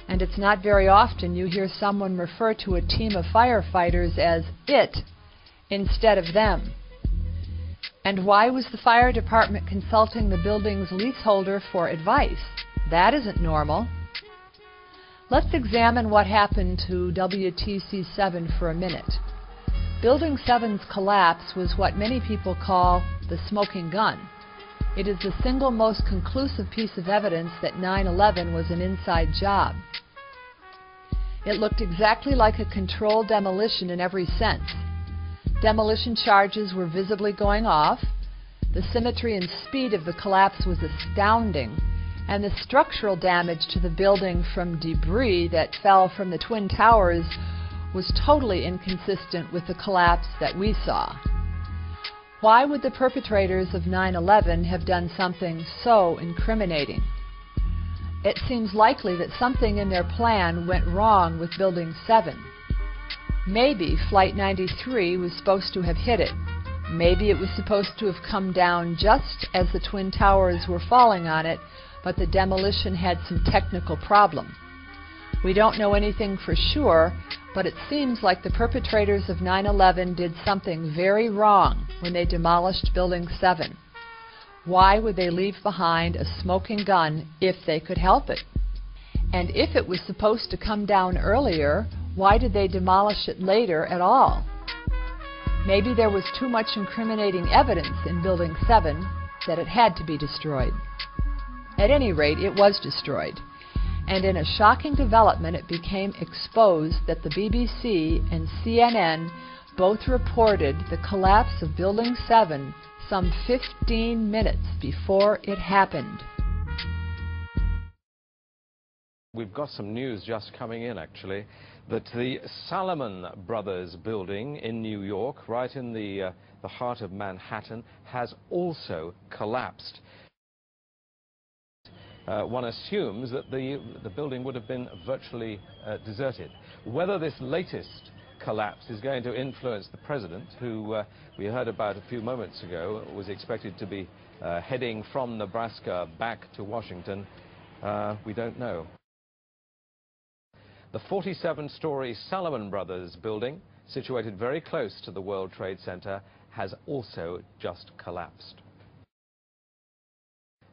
and it's not very often you hear someone refer to a team of firefighters as it instead of them. And why was the fire department consulting the building's leaseholder for advice? That isn't normal. Let's examine what happened to WTC-7 for a minute. Building 7's collapse was what many people call the smoking gun. It is the single most conclusive piece of evidence that 9/11 was an inside job. It looked exactly like a controlled demolition in every sense. Demolition charges were visibly going off. The symmetry and speed of the collapse was astounding, and the structural damage to the building from debris that fell from the Twin Towers was totally inconsistent with the collapse that we saw. Why would the perpetrators of 9/11 have done something so incriminating? It seems likely that something in their plan went wrong with Building 7. Maybe Flight 93 was supposed to have hit it. Maybe it was supposed to have come down just as the Twin Towers were falling on it, but the demolition had some technical problem. We don't know anything for sure, but it seems like the perpetrators of 9/11 did something very wrong when they demolished Building 7. Why would they leave behind a smoking gun if they could help it? And if it was supposed to come down earlier, why did they demolish it later at all? Maybe there was too much incriminating evidence in Building 7 that it had to be destroyed. At any rate, it was destroyed. And in a shocking development, it became exposed that the BBC and CNN both reported the collapse of Building 7 some 15 minutes before it happened. We've got some news just coming in, actually, that the Salomon Brothers building in New York, right in the heart of Manhattan, has also collapsed. One assumes that the building would have been virtually deserted. Whether this latest collapse is going to influence the president, who we heard about a few moments ago, was expected to be heading from Nebraska back to Washington, we don't know. The 47-story Salomon Brothers building, situated very close to the World Trade Center, has also just collapsed.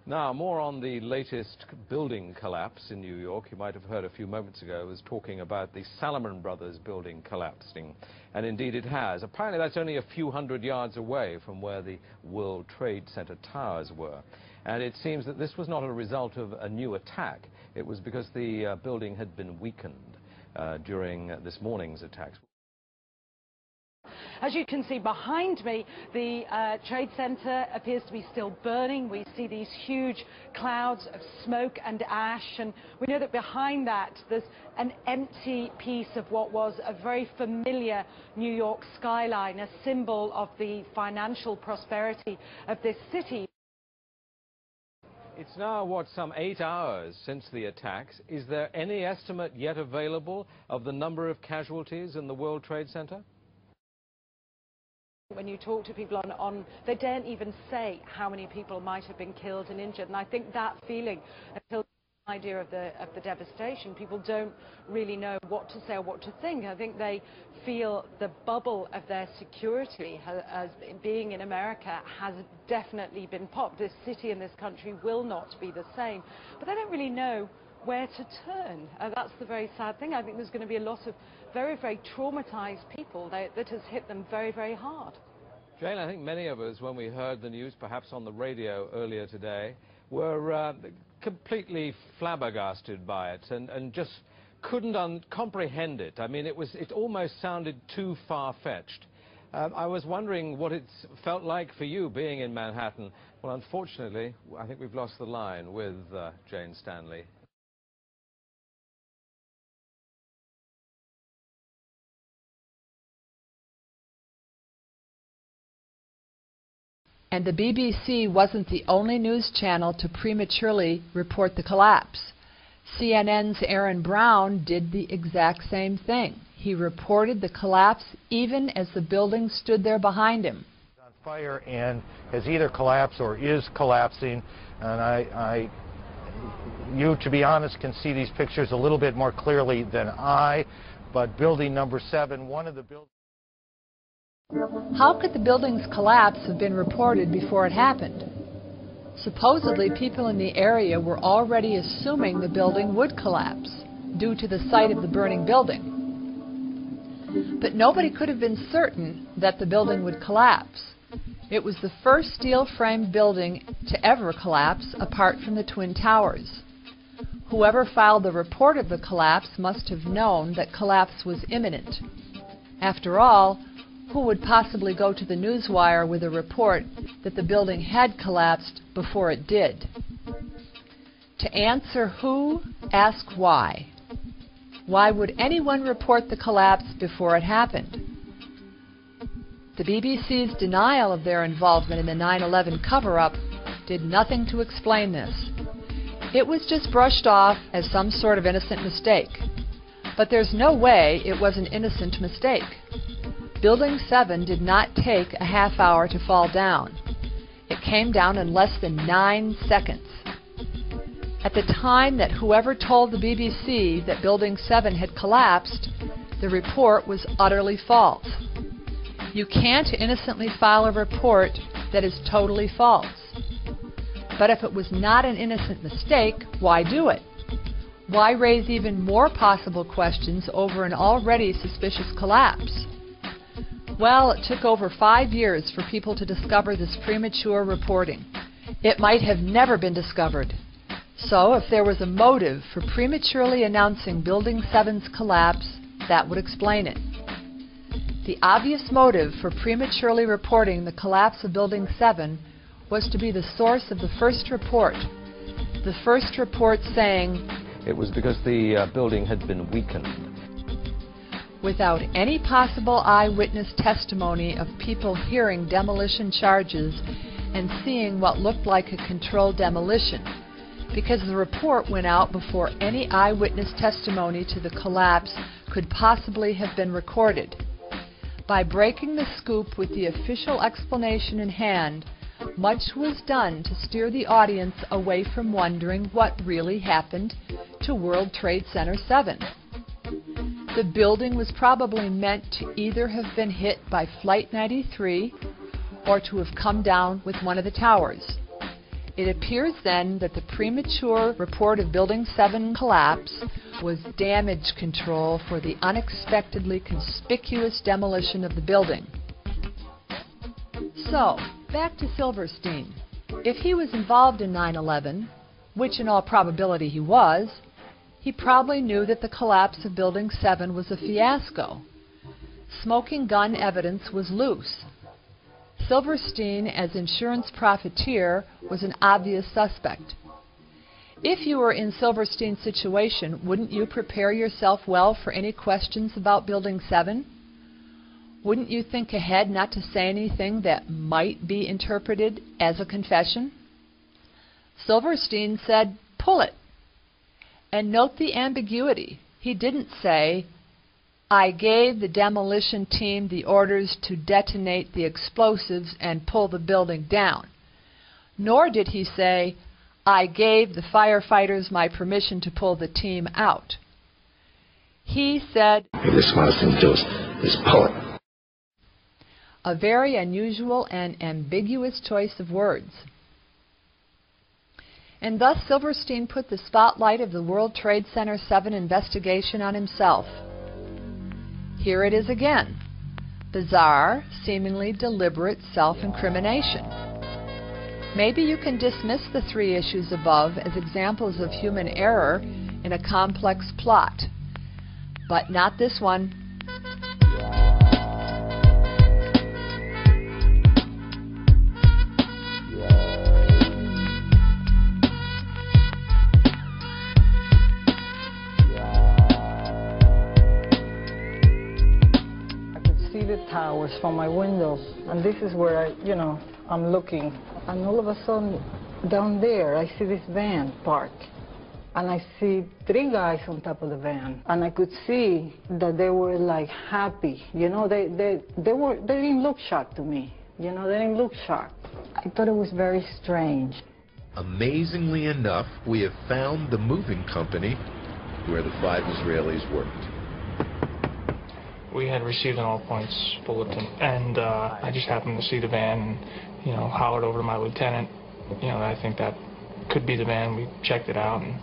Now, more on the latest building collapse in New York. You might have heard a few moments ago, I was talking about the Salomon Brothers building collapsing. And indeed it has. Apparently that's only a few hundred yards away from where the World Trade Center towers were. And it seems that this was not a result of a new attack. It was because the building had been weakened during this morning's attacks. As you can see behind me, the Trade Center appears to be still burning. We see these huge clouds of smoke and ash, and we know that behind that there's an empty piece of what was a very familiar New York skyline, a symbol of the financial prosperity of this city. It's now, what, some 8 hours since the attacks. Is there any estimate yet available of the number of casualties in the World Trade Center? When you talk to people they daren't even say how many people might have been killed and injured, and I think that feeling, until the idea of the devastation, people don't really know what to say or what to think. I think they feel the bubble of their security as being in America has definitely been popped. This city and this country will not be the same, but they don't really know where to turn. That's the very sad thing. I think there's going to be a lot of very, very traumatized people that has hit them very, very hard. Jane, I think many of us, when we heard the news, perhaps on the radio earlier today, were completely flabbergasted by it and just couldn't comprehend it. I mean, it almost sounded too far-fetched. I was wondering what it's felt like for you being in Manhattan. Well, unfortunately, I think we've lost the line with Jane Stanley. And the BBC wasn't the only news channel to prematurely report the collapse. CNN's Aaron Brown did the exact same thing. He reported the collapse even as the building stood there behind him. On fire and has either collapsed or is collapsing, and You, to be honest, can see these pictures a little bit more clearly than I, but building number 7, one of the buildings... How could the building's collapse have been reported before it happened? Supposedly, people in the area were already assuming the building would collapse due to the site of the burning building. But nobody could have been certain that the building would collapse. It was the first steel-framed building to ever collapse apart from the Twin Towers. Whoever filed the report of the collapse must have known that collapse was imminent. After all, who would possibly go to the newswire with a report that the building had collapsed before it did? To answer who, ask why. Why would anyone report the collapse before it happened? The BBC's denial of their involvement in the 9/11 cover-up did nothing to explain this. It was just brushed off as some sort of innocent mistake. But there's no way it was an innocent mistake. Building 7 did not take a half hour to fall down. It came down in less than 9 seconds. At the time that whoever told the BBC that Building 7 had collapsed, the report was utterly false. You can't innocently file a report that is totally false. But if it was not an innocent mistake, why do it? Why raise even more possible questions over an already suspicious collapse? Well, it took over 5 years for people to discover this premature reporting. It might have never been discovered. So, if there was a motive for prematurely announcing Building 7's collapse, that would explain it. The obvious motive for prematurely reporting the collapse of Building 7 was to be the source of the first report. The first report saying, it was because the building had been weakened. Without any possible eyewitness testimony of people hearing demolition charges and seeing what looked like a controlled demolition, because the report went out before any eyewitness testimony to the collapse could possibly have been recorded. By breaking the scoop with the official explanation in hand, much was done to steer the audience away from wondering what really happened to World Trade Center 7. The building was probably meant to either have been hit by Flight 93 or to have come down with one of the towers. It appears then that the premature report of Building 7 collapse was damage control for the unexpectedly conspicuous demolition of the building. So, back to Silverstein. If he was involved in 9/11, which in all probability he was, he probably knew that the collapse of Building 7 was a fiasco. Smoking gun evidence was loose. Silverstein, as insurance profiteer, was an obvious suspect. If you were in Silverstein's situation, wouldn't you prepare yourself well for any questions about Building 7? Wouldn't you think ahead not to say anything that might be interpreted as a confession? Silverstein said, "Pull it." And note the ambiguity. He didn't say, "I gave the demolition team the orders to detonate the explosives and pull the building down." Nor did he say, "I gave the firefighters my permission to pull the team out." He said, "This one just is pull it." A very unusual and ambiguous choice of words. And thus Silverstein put the spotlight of the World Trade Center 7 investigation on himself. Here it is again. Bizarre, seemingly deliberate self-incrimination. Maybe you can dismiss the 3 issues above as examples of human error in a complex plot. But not this one. Towers from my window, and this is where I'm looking, and all of a sudden down there I see this van parked, and I see 3 guys on top of the van, and I could see that they were like happy, they didn't look shocked to me, they didn't look shocked. I thought it was very strange. Amazingly enough, we have found the moving company where the 5 Israelis worked. We had received an all-points bulletin, and I just happened to see the van and, hollered over to my lieutenant. I think that could be the van. We checked it out, and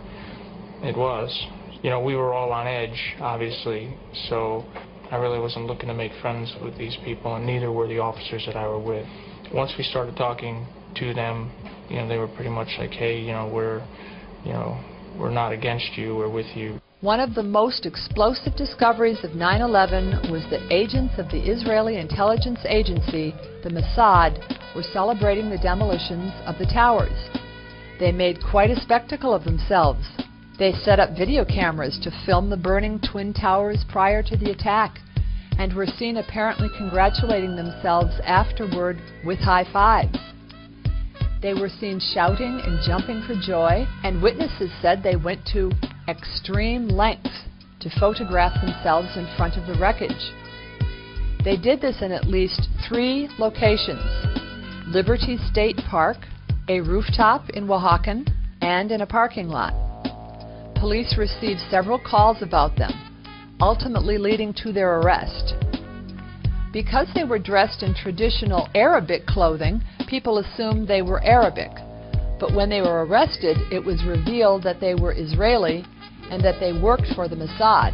it was. We were all on edge, obviously, so I really wasn't looking to make friends with these people, and neither were the officers that I were with. Once we started talking to them, they were pretty much like, hey, we're not against you, we're with you. One of the most explosive discoveries of 9/11 was that agents of the Israeli intelligence agency, the Mossad, were celebrating the demolitions of the towers. They made quite a spectacle of themselves. They set up video cameras to film the burning Twin Towers prior to the attack, and were seen apparently congratulating themselves afterward with high fives. They were seen shouting and jumping for joy, and witnesses said they went to extreme lengths to photograph themselves in front of the wreckage. They did this in at least 3 locations: Liberty State Park, a rooftop in Oaxaca, and in a parking lot. Police received several calls about them, ultimately leading to their arrest. Because they were dressed in traditional Arabic clothing, people assumed they were Arabic. But when they were arrested, it was revealed that they were Israeli and that they worked for the Mossad.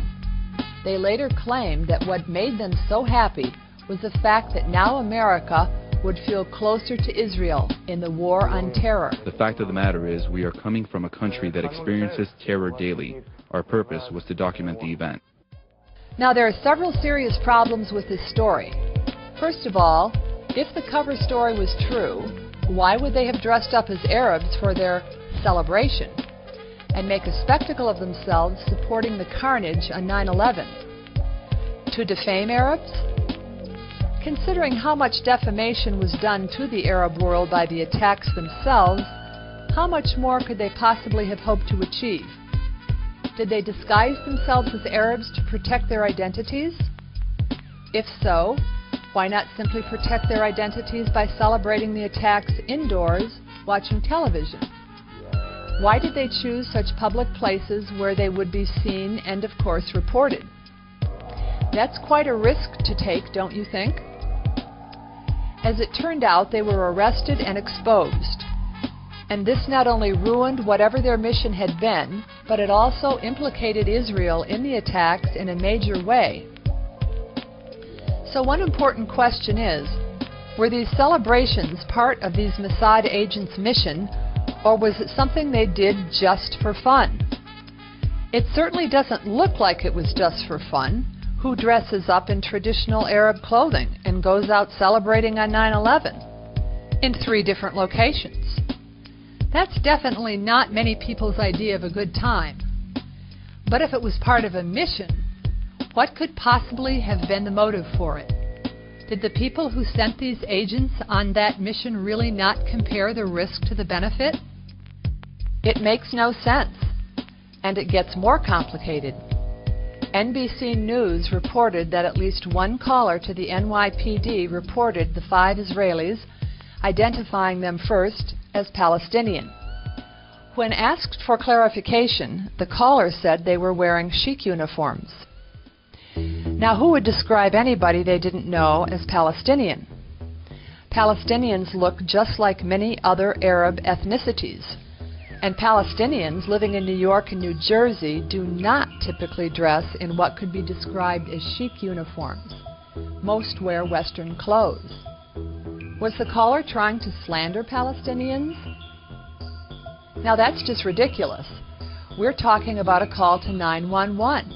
They later claimed that what made them so happy was the fact that now America would feel closer to Israel in the war on terror. The fact of the matter is, we are coming from a country that experiences terror daily. Our purpose was to document the event. Now, there are several serious problems with this story. First of all, if the cover story was true, why would they have dressed up as Arabs for their celebration and make a spectacle of themselves supporting the carnage on 9/11? To defame Arabs? Considering how much defamation was done to the Arab world by the attacks themselves, how much more could they possibly have hoped to achieve? Did they disguise themselves as Arabs to protect their identities? If so, why not simply protect their identities by celebrating the attacks indoors, watching television? Why did they choose such public places where they would be seen and, of course, reported? That's quite a risk to take, don't you think? As it turned out, they were arrested and exposed. And this not only ruined whatever their mission had been, but it also implicated Israel in the attacks in a major way. So one important question is, were these celebrations part of these Mossad agents' mission, or was it something they did just for fun? It certainly doesn't look like it was just for fun. Who dresses up in traditional Arab clothing and goes out celebrating on 9/11 in 3 different locations? That's definitely not many people's idea of a good time. But if it was part of a mission, what could possibly have been the motive for it? Did the people who sent these agents on that mission really not compare the risk to the benefit? It makes no sense, and it gets more complicated. NBC News reported that at least one caller to the NYPD reported the 5 Israelis, identifying them first as Palestinian. When asked for clarification, the caller said they were wearing chic uniforms. Now, who would describe anybody they didn't know as Palestinian? Palestinians look just like many other Arab ethnicities, and Palestinians living in New York and New Jersey do not typically dress in what could be described as chic uniforms. Most wear Western clothes. Was the caller trying to slander Palestinians? Now that's just ridiculous. We're talking about a call to 911.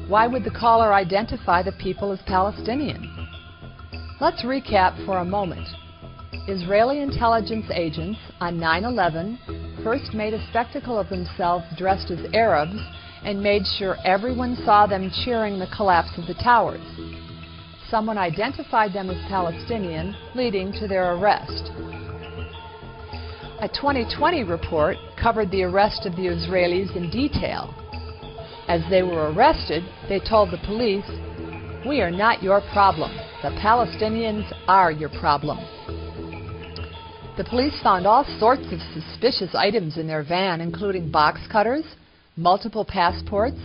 Why would the caller identify the people as Palestinian? Let's recap for a moment. Israeli intelligence agents on 9/11 first made a spectacle of themselves dressed as Arabs and made sure everyone saw them cheering the collapse of the towers. Someone identified them as Palestinian, leading to their arrest. A 2020 report covered the arrest of the Israelis in detail. As they were arrested, they told the police, "We are not your problem. The Palestinians are your problem." The police found all sorts of suspicious items in their van, including box cutters, multiple passports,